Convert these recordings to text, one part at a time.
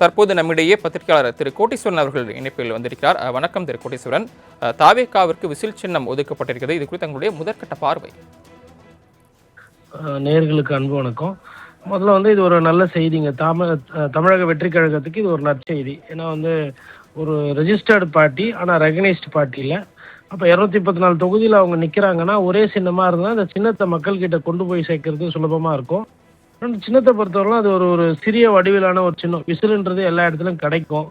தற்போது நம்மிடையே பத்திரிகையாளர் திரு கோட்டீஸ்வரன் அவர்கள் இணைப்பில் வந்திருக்கிறார். வணக்கம் திரு கோட்டீஸ்வரன். தாவேகாவிற்கு விசில் சின்னம் ஒதுக்கப்பட்டிருக்கிறது. இது குறித்து தங்களுடைய முதற்கட்ட பார்வை. நேயர்களுக்கு அன்பு வணக்கம். முதல்ல வந்து இது ஒரு நல்ல செய்திங்க. தமிழக வெற்றி கழகத்துக்கு இது ஒரு நற்செய்தி. ஏன்னா வந்து ஒரு ரெஜிஸ்டர்டு பார்ட்டி, ஆனால் ரெகனைஸ்டு பார்ட்டி இல்லை. அப்போ 234 தொகுதியில் அவங்க நிற்கிறாங்கன்னா ஒரே சின்னமாக இருந்தால் அந்த சின்னத்தை மக்கள்கிட்ட கொண்டு போய் சேர்க்கறது சுலபமாக இருக்கும். அந்த சின்னத்தை பொறுத்தவரைக்கும் அது ஒரு ஒரு சிறிய வடிவிலான ஒரு சின்னம். விசிலுன்றது எல்லா இடத்துலையும் கிடைக்கும்.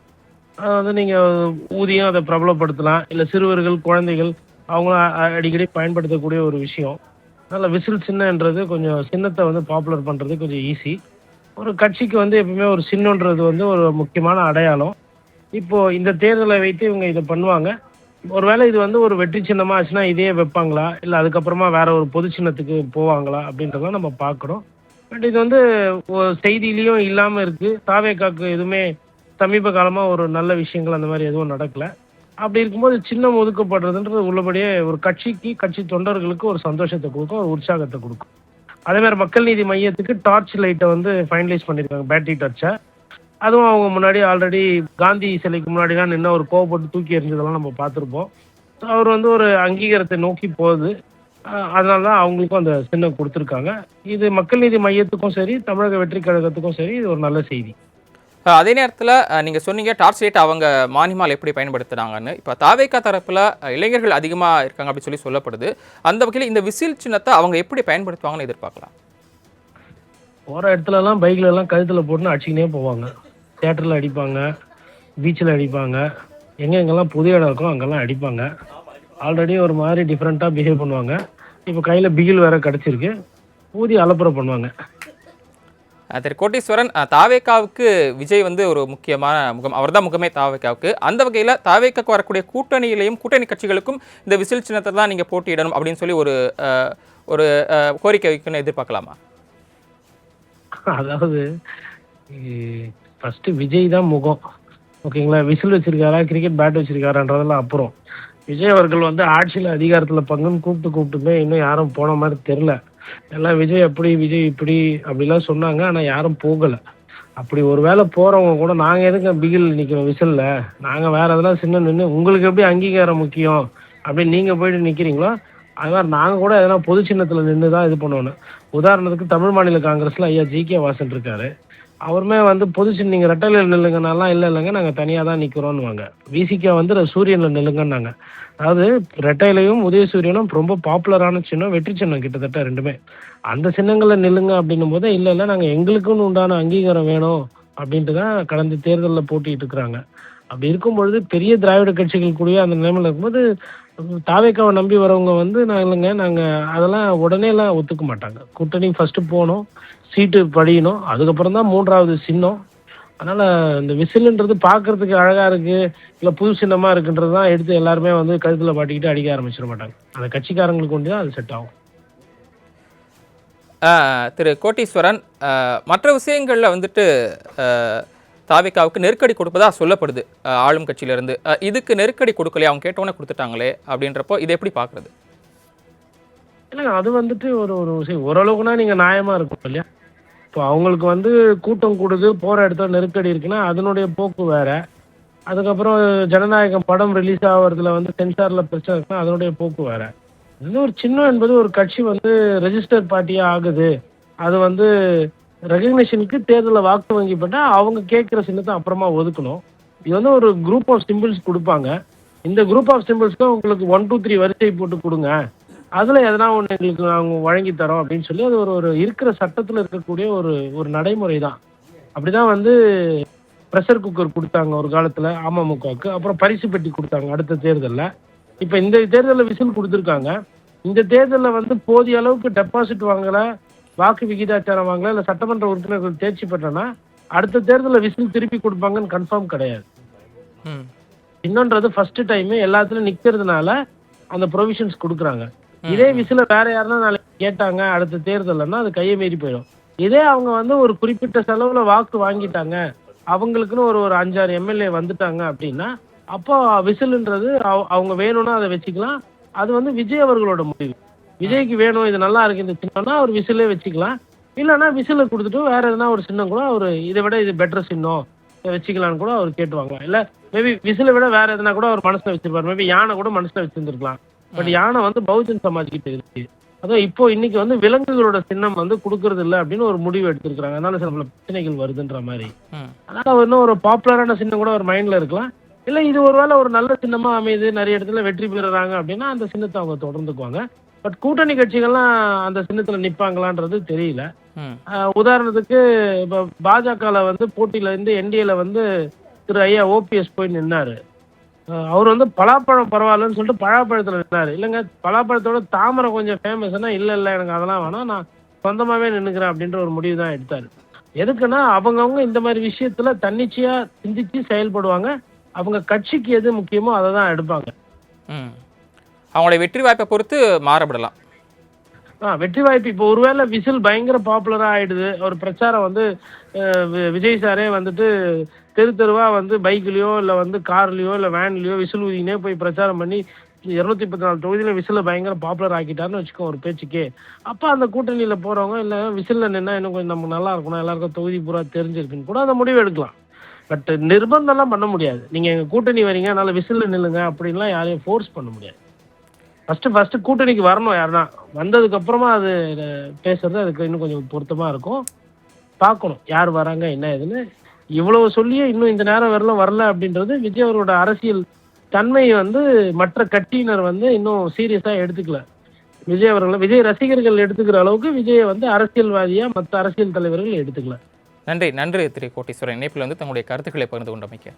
அது வந்து நீங்கள் ஊதியம் அதை பிரபலப்படுத்தலாம். இல்லை சிறுவர்கள், குழந்தைகள் அவங்களும் அடிக்கடி பயன்படுத்தக்கூடிய ஒரு விஷயம். அதனால் விசில் சின்னன்றது கொஞ்சம் சின்னத்தை வந்து பாப்புலர் பண்ணுறது கொஞ்சம் ஈஸி. ஒரு கட்சிக்கு வந்து எப்பவுமே ஒரு சின்னன்றது வந்து ஒரு முக்கியமான அடையாளம். இப்போது இந்த தேர்தலை வைத்து இவங்க இதை பண்ணுவாங்க. ஒருவேளை இது வந்து ஒரு வெற்றி சின்னமாக ஆச்சுன்னா இதே வைப்பாங்களா, இல்லை அதுக்கப்புறமா வேற ஒரு பொது சின்னத்துக்கு போவாங்களா அப்படின்றத நம்ம பார்க்குறோம். பட் இது வந்து செய்தியிலையும் இல்லாமல் இருக்குது. தாவேகாக்கு எதுவுமே சமீப காலமாக ஒரு நல்ல விஷயங்கள் அந்த மாதிரி எதுவும் நடக்கலை. அப்படி இருக்கும்போது சின்னம் ஒதுக்கப்படுறதுன்றது உள்ளபடியே ஒரு கட்சிக்கு, கட்சி தொண்டர்களுக்கு ஒரு சந்தோஷத்தை கொடுக்கும், ஒரு உற்சாகத்தை கொடுக்கும். அதே மாதிரி மக்கள் நீதி மையத்துக்கு டார்ச் லைட்டை வந்து ஃபைனலைஸ் பண்ணியிருக்காங்க, பேட்டரி டார்ச்சை. அதுவும் அவங்க முன்னாடி ஆல்ரெடி காந்தி சிலைக்கு முன்னாடிலாம் நின்று ஒரு கோவப்பட்டு தூக்கி எறிஞ்சதெல்லாம் நம்ம பார்த்துருப்போம். அவர் வந்து ஒரு அங்கீகாரத்தை நோக்கி போகுது. அதனால தான் அவங்களுக்கும் அந்த சின்னம் கொடுத்துருக்காங்க. இது மக்கள் நீதி மையத்துக்கும் சரி, தமிழக வெற்றி கழகத்துக்கும் சரி, இது ஒரு நல்ல செய்தி. அதே நேரத்தில் நீங்கள் சொன்னீங்க டார்ச் லைட் அவங்க மானிமால் எப்படி பயன்படுத்துனாங்கன்னு. இப்போ தாவேகா தரப்பில் இளைஞர்கள் அதிகமாக இருக்காங்க அப்படின்னு சொல்லப்படுது. அந்த வகையில் இந்த விசில் சின்னத்தை அவங்க எப்படி பயன்படுத்துவாங்கன்னு எதிர்பார்க்கலாம்? போகிற இடத்துலலாம் பைக்கில் எல்லாம் கழுத்தில் போட்டுன்னு அடிச்சுக்கினே போவாங்க. தியேட்டரில் அடிப்பாங்க, பீச்சில் அடிப்பாங்க, எங்கெங்கெல்லாம் புது இடம் இருக்கோ அங்கெல்லாம் அடிப்பாங்க. ஆல்ரெடி ஒரு மாதிரி டிஃப்ரெண்ட்டாக பிஹேவ் பண்ணுவாங்க. இப்போ கையில் பிகில் வேறு கிடச்சிருக்கு, ஊதி அலப்புறம் பண்ணுவாங்க. திரு கோட்டீஸ்வரன், தாவேகாவுக்கு விஜய் வந்து ஒரு முக்கியமான முகம், அவர் தான் முகமே தாவேகாவுக்கு. அந்த வகையில் தாவேகாவுக்கு வரக்கூடிய கூட்டணியிலையும் கூட்டணி கட்சிகளுக்கும் இந்த விசில் சின்னத்தை தான் நீங்கள் போட்டியிடணும் அப்படின்னு சொல்லி ஒரு ஒரு கோரிக்கை வைக்கணும்னு எதிர்பார்க்கலாமா? அதாவது ஃபஸ்ட்டு விஜய் தான் முகம், ஓகேங்களா? விசில் வச்சிருக்காரா, கிரிக்கெட் பேட் வச்சிருக்காரான்றதெல்லாம் அப்புறம். விஜய் அவர்கள் வந்து ஆட்சியில் அதிகாரத்தில் பங்குன்னு கூப்பிட்டுமே இன்னும் யாரும் போன மாதிரி தெரில. எல்லாம் விஜய் அப்படி, விஜய் இப்படி அப்படிலாம் சொன்னாங்க, ஆனால் யாரும் போகலை. அப்படி ஒரு வேளை போகிறவங்க கூட நாங்கள் எதுக்கு பிகில் நிற்கிறோம் விசிலில், நாங்கள் வேறு எதெல்லாம் சின்ன நின்று உங்களுக்கு எப்படி அங்கீகாரம் முக்கியம் அப்படின்னு நீங்கள் போயிட்டு நிற்கிறீங்களோ, அது மாதிரி நாங்கள் கூட எதனா பொது சின்னத்தில் நின்று தான் இது பண்ணணும். உதாரணத்துக்கு தமிழ் மாநில காங்கிரஸில் ஐயா ஜி.கே. வாசன் இருக்காரு. அவருமே வந்து பொது சின்ன நீங்கள் ரெட்டையில் நில்லுங்கனாலாம் இல்லைங்க நாங்கள் தனியாக தான் நிற்கிறோன்னுவாங்க. விசிகே வந்து சூரியனில் நில்லுங்கன்னாங்க. அதாவது ரெட்டையிலையும் உதயசூரியனும் ரொம்ப பாப்புலரான சின்னம், வெற்றி சின்னம் கிட்டத்தட்ட ரெண்டுமே. அந்த சின்னங்களில் நில்லுங்க அப்படின்னும் போது இல்லை நாங்கள் எங்களுக்குன்னு உண்டான அங்கீகாரம் வேணும் அப்படின்ட்டு தான் கடந்த தேர்தலில் போட்டிட்டு இருக்கிறாங்க. அப்படி இருக்கும்பொழுது பெரிய திராவிட கட்சிகள் கூடயே அந்த நிலைமையில் இருக்கும்போது தாவேகாவை நம்பி வரவங்க வந்து நாங்கள் அதெல்லாம் உடனேலாம் ஒத்துக்க மாட்டாங்க. கூட்டணி ஃபஸ்ட்டு போகணும், சீட்டு படியணும், அதுக்கப்புறம் தான் மூன்றாவது சின்னம். அதனால் இந்த விசிலுன்றது பார்க்குறதுக்கு அழகாக இருக்குது, இல்லை புது சின்னமாக இருக்குன்றது தான் எடுத்து எல்லாருமே வந்து கழுத்தில் பாட்டிக்கிட்டு அடிக்க ஆரம்பிச்சிட மாட்டாங்க. அந்த கட்சிக்காரங்களுக்கு கொண்டு தான் அது செட் ஆகும். திரு கோட்டீஸ்வரன், மற்ற விஷயங்களில் வந்துட்டு தாவேகாவுக்கு நெருக்கடி கொடுப்பதா சொல்லப்படுது ஆளும் கட்சியிலேருந்து. இதுக்கு நெருக்கடி கொடுக்கலையே, அவங்க கேட்டோன்னே கொடுத்துட்டாங்களே அப்படின்றப்போ இதை எப்படி பார்க்குறது? இல்லைங்க, அது வந்துட்டு ஒரு ஒரு விஷயம் ஓரளவுக்குனா நீங்கள் நியாயமாக இருக்கும் இல்லையா? இப்போ அவங்களுக்கு வந்து கூட்டம் கூடுது, போகிற இடத்துல நெருக்கடி இருக்குன்னா அதனுடைய போக்கு வேறு. அதுக்கப்புறம் ஜனநாயகம் படம் ரிலீஸ் ஆகிறதுல வந்து சென்சாரில் பிரச்சனை இருக்குன்னா அதனுடைய போக்கு வேறு. இது ஒரு சின்னம் என்பது ஒரு கட்சி வந்து ரெஜிஸ்டர் பார்ட்டியாக ஆகுது, அது வந்து ரெகக்னேஷனுக்கு தேர்தலில் வாக்கு வங்கி பண்ணால் அவங்க கேட்குற சின்னத்தை அப்புறமா ஒதுக்கணும். இது வந்து ஒரு குரூப் ஆஃப் சிம்பிள்ஸ் கொடுப்பாங்க. இந்த குரூப் ஆஃப் சிம்பிள்ஸ்க்கு உங்களுக்கு 1 2 3 வரிசை போட்டு கொடுங்க, அதில் எதனா ஒன்று எங்களுக்கு அவங்க வழங்கி தரோம் அப்படின்னு சொல்லி அது ஒரு இருக்கிற சட்டத்தில் இருக்கக்கூடிய ஒரு ஒரு நடைமுறை தான். அப்படி தான் வந்து ப்ரெஷர் குக்கர் கொடுத்தாங்க ஒரு காலத்தில் அமமுகவுக்கு, அப்புறம் பரிசு பெட்டி கொடுத்தாங்க அடுத்த தேர்தலில். இப்போ இந்த தேர்தலில் விசில் கொடுத்துருக்காங்க. இந்த தேர்தலில் வந்து போதிய அளவுக்கு டெபாசிட் வாங்கலை, வாக்கு விகிதாச்சாரம் வாங்கலை, இல்லை சட்டமன்ற உறுப்பினர்கள் தேர்ச்சி பெற்றனா அடுத்த தேர்தலில் விசில் திருப்பி கொடுப்பாங்கன்னு கன்ஃபார்ம் கிடையாது. இன்னொன்றது ஃபர்ஸ்ட் டைம் எல்லாத்துலையும் நிற்கிறதுனால அந்த ப்ரொவிஷன்ஸ் கொடுக்குறாங்க. இதே விசில வேற யாருன்னா நாளைக்கு கேட்டாங்க அடுத்த தேர்தல்னா அது கையை மீறி போயிடும். இதே அவங்க வந்து ஒரு குறிப்பிட்ட செலவுல வாக்கு வாங்கிட்டாங்க, அவங்களுக்குன்னு ஒரு 5-6 எம்எல்ஏ வந்துட்டாங்க அப்படின்னா அப்போ விசில்ன்றது அவங்க வேணும்னா அதை வச்சுக்கலாம். அது வந்து விஜய் அவர்களோட முடிவு. விஜய்க்கு வேணும் இது நல்லா இருக்கு இந்த சின்னம்னா அவர் விசிலே வச்சுக்கலாம். இல்லைன்னா விசிலை கொடுத்துட்டு வேற எதனா ஒரு சின்னம் கூட அவர் இதை விட இது பெட்டர் சின்னம் வச்சுக்கலான்னு கூட அவர் கேட்டுவாங்க. இல்ல மேபி விசிலை விட வேற எதுனா கூட அவர் மனசுல வச்சிருப்பாரு. மேபி யானை கூட மனசுல வச்சிருந்துருக்கலாம். பட் யானை வந்து பகுஜன் சமாஜ் கிட்ட இருக்கு. அதுவும் இப்போ இன்னைக்கு வந்து விலங்குகளோட சின்னம் வந்து கொடுக்கறது இல்லை அப்படின்னு ஒரு முடிவு எடுத்திருக்காங்க. அதனால சில பல பிரச்சனைகள் வருதுன்ற மாதிரி. அதனால அவர் இன்னும் ஒரு பாப்புலரான சின்னம் கூட ஒரு மைண்ட்ல இருக்கலாம். இல்ல இது ஒருவேளை ஒரு நல்ல சின்னமா அமையுது, நிறைய இடத்துல வெற்றி பெறுறாங்க அப்படின்னா அந்த சின்னத்தை அவங்க தொடர்ந்துக்குவாங்க. பட் கூட்டணி கட்சிகள்லாம் அந்த சின்னத்துல நிப்பாங்களான்றது தெரியல. உதாரணத்துக்கு இப்ப பாஜகல வந்து போட்டியில இருந்து என்டிஏல வந்து திரு ஐயா ஓபிஎஸ் போய் நின்னாரு. அவர் வந்து பலாப்பழம் பரவாயில்லன்னு சொல்லிட்டு பழாப்பழத்துல நின்னாரு. இல்லைங்க, பலாப்பழத்தோட தாமரை கொஞ்சம் ஃபேமஸ்னா இல்ல எனக்கு அதெல்லாம் வேணாம், நான் சொந்தமாவே நின்னுக்கிறேன் அப்படின்ற ஒரு முடிவு தான் எடுத்தாரு. எதுக்குன்னா அவங்கவுங்க இந்த மாதிரி விஷயத்துல தன்னிச்சையா சிந்திச்சு செயல்படுவாங்க. அவங்க கட்சிக்கு எது முக்கியமோ அதை தான் எடுப்பாங்க. அவங்களுடைய வெற்றி வாய்ப்பை பொறுத்து மாறப்படலாம். வெற்றி வாய்ப்பு இப்போ ஒருவேளை விசில் பயங்கர பாப்புலரா ஆயிடுது, ஒரு பிரச்சாரம் வந்து விஜய் சாரே வந்துட்டு தெரு தெருவா வந்து பைக்லயோ இல்ல வந்து கார்லயோ இல்ல வேன்லயோ விசில் ஊதினே போய் பிரச்சாரம் பண்ணி 234 தொகுதியில விசில பயங்கர பாப்புலர் ஆக்கிட்டாருன்னு வச்சுக்கோ ஒரு பேச்சுக்கே. அப்ப அந்த கூட்டணியில போறவங்க இல்ல விசில்ல நின்னா இன்னும் கொஞ்சம் நமக்கு நல்லா இருக்கணும், எல்லாருக்கும் தொகுதி பூரா தெரிஞ்சிருக்குன்னு கூட அந்த முடிவு எடுக்கலாம். பட் நிர்பந்தம்லாம் பண்ண முடியாது. நீங்க எங்க கூட்டணி வரீங்க அதனால விசில்ல நில்லுங்க அப்படின்லாம் யாரையும் ஃபோர்ஸ் பண்ண முடியாது. ஃபர்ஸ்ட் கூட்டணிக்கு வரணும் யாருன்னா. வந்ததுக்கு அப்புறமா அது பேசுறது அதுக்கு இன்னும் கொஞ்சம் பொருத்தமா இருக்கும். பார்க்கணும் யார் வராங்க என்ன ஏதுன்னு. இவ்வளவு சொல்லியே இன்னும் இந்த நேரம் வரல அப்படின்றது விஜய் அவரோட அரசியல் தன்மை வந்து மற்ற கட்சியினர் வந்து இன்னும் சீரியஸா எடுத்துக்கல. விஜய் ரசிகர்கள் எடுத்துக்கிற அளவுக்கு விஜயை வந்து அரசியல்வாதியா மற்ற அரசியல் தலைவர்கள் எடுத்துக்கல. நன்றி திரு கோட்டீஸ்வரன். இணைப்பில் வந்து தங்களுடைய கருத்துக்களை பகிர்ந்து கொண்டமைக்க.